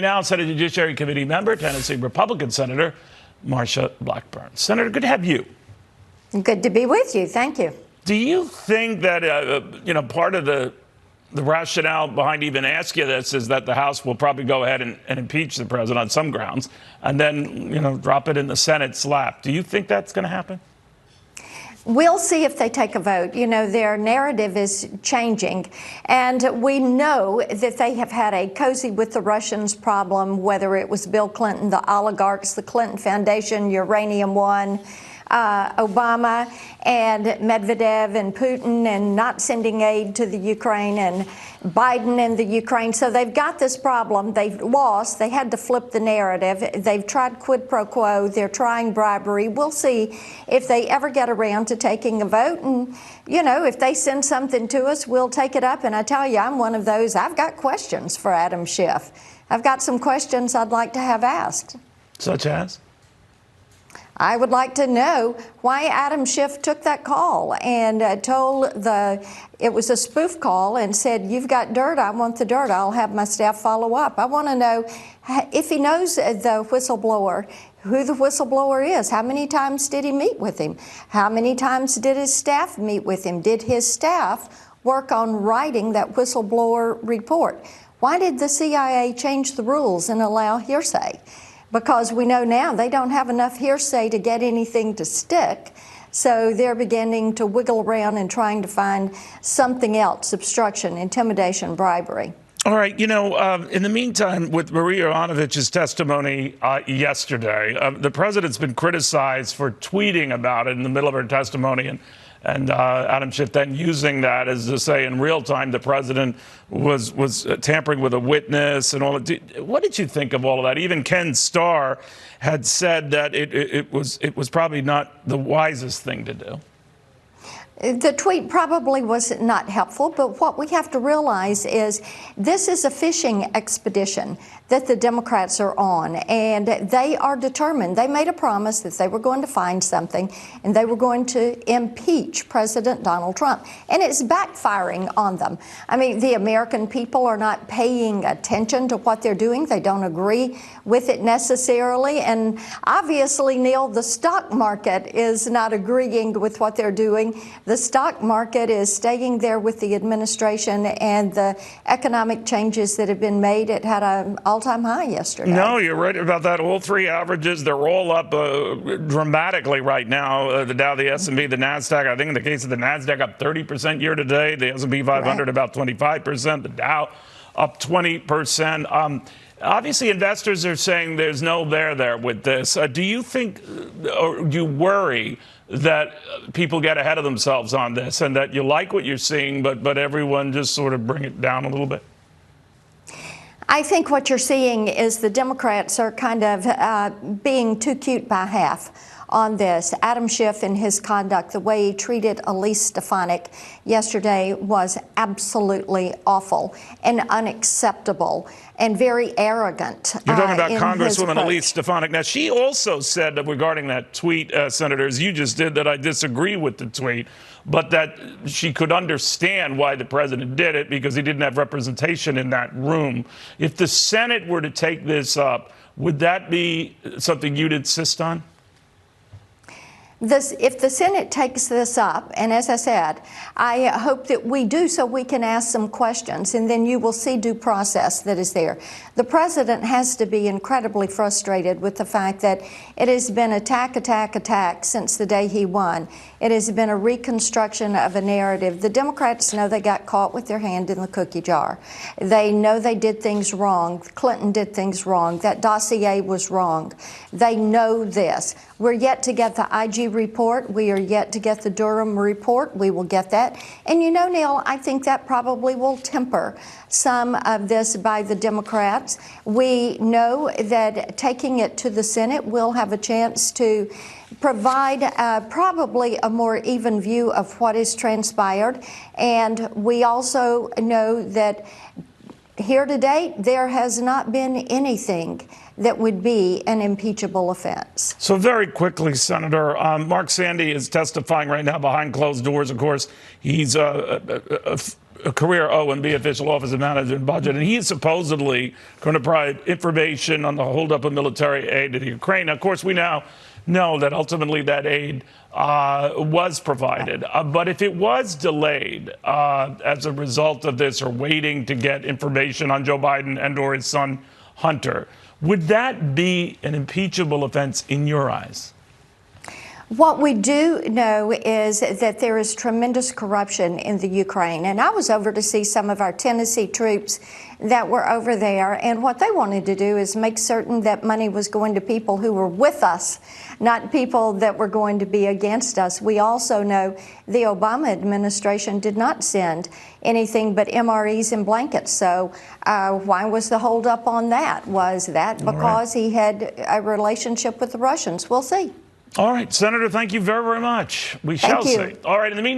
now, Senate Judiciary Committee member, Tennessee Republican Senator Marsha Blackburn. Senator, good to have you. Good to be with you. Thank you. Do you think that, part of the rationale behind even asking this is that the House will probably go ahead and impeach the president on some grounds and then, drop it in the Senate's lap? Do you think that's going to happen? We'll see if they take a vote. Their narrative is changing, and we know that they have had a cozy with the Russians problem, whether it was Bill Clinton, the oligarchs, the Clinton Foundation, Uranium One, Obama and Medvedev and Putin, and not sending aid to the Ukraine, and Biden and the Ukraine. So they've got this problem. They've lost. They had to flip the narrative. They've tried quid pro quo. They're trying bribery. We'll see if they ever get around to taking a vote. And, if they send something to us, we'll take it up. And I tell you, I'm one of those. I've got questions for Adam Schiff. I've got some questions I'd like to have asked. Such as? I would like to know why Adam Schiff took that call and it was a spoof call, and said, "You've got dirt, I want the dirt, I'll have my staff follow up." I want to know if he knows the whistleblower, who the whistleblower is. How many times did he meet with him? How many times did his staff meet with him? Did his staff work on writing that whistleblower report? Why did the CIA change the rules and allow hearsay? Because we know now they don't have enough hearsay to get anything to stick. So they're beginning to wiggle around and trying to find something else: obstruction, intimidation, bribery. All right. In the meantime, with Maria Ivanovich's testimony yesterday, the president's been criticized for tweeting about it in the middle of her testimony, and Adam Schiff then using that as to say in real time the president was tampering with a witness and all. What did you think of all of that? Even Ken Starr had said that it was probably not the wisest thing to do. The tweet probably was not helpful, but what we have to realize is this is a fishing expedition that the Democrats are on, and they are determined. They made a promise that they were going to find something, and they were going to impeach President Donald Trump, and it's backfiring on them. I mean, the American people are not paying attention to what they're doing. They don't agree with it necessarily, and obviously, Neil, the stock market is not agreeing with what they're doing. The stock market is staying there with the administration and the economic changes that have been made. It had an all-time high yesterday. No, you're right about that. All three averages, they're all up dramatically right now. The Dow, the S&P, the NASDAQ. I think in the case of the NASDAQ, up 30% year to date. The S&P 500 about 25%. The Dow up 20%. Obviously, investors are saying there's no there with this. Do you think, or do you worry that people get ahead of themselves on this, and that you like what you're seeing, but everyone just sort of bring it down a little bit? I think what you're seeing is the Democrats are kind of being too cute by half on this. Adam Schiff and his conduct, the way he treated Elise Stefanik yesterday, was absolutely awful and unacceptable and very arrogant. You're talking about Congresswoman Elise Stefanik. Now, she also said that regarding that tweet, Senator, as you just did, that I disagree with the tweet, but that she could understand why the president did it because he didn't have representation in that room. If the Senate were to take this up, would that be something you'd insist on? If the Senate takes this up, and as I said, I hope that we do so we can ask some questions, and then you will see due process that is there. The president has to be incredibly frustrated with the fact that it has been attack since the day he won. It has been a reconstruction of a narrative. The Democrats know they got caught with their hand in the cookie jar. They know they did things wrong. Clinton did things wrong. That dossier was wrong. They know this. We're yet to get the IG report. We are yet to get the Durham report. We will get that. And Neil, I think that probably will temper some of this by the Democrats. We know that taking it to the Senate will have a chance to provide probably a more even view of what has transpired. And we also know that here to date, there has not been anything that would be an impeachable offense. So very quickly, Senator, Mark Sandy is testifying right now behind closed doors. Of course, he's career OMB official, Office of Management and Budget, and he's supposedly going to provide information on the holdup of military aid to the Ukraine. Now, of course, we now know that ultimately that aid was provided. But if it was delayed as a result of this, or waiting to get information on Joe Biden and or his son Hunter, would that be an impeachable offense in your eyes? What we do know is that there is tremendous corruption in the Ukraine. And I was over to see some of our Tennessee troops that were over there. And what they wanted to do is make certain that money was going to people who were with us, not people that were going to be against us. We also know the Obama administration did not send anything but MREs and blankets. So why was the holdup on that? Was that because he had a relationship with the Russians? We'll see. All right, Senator, thank you very, very much. We shall see. All right, in the meantime,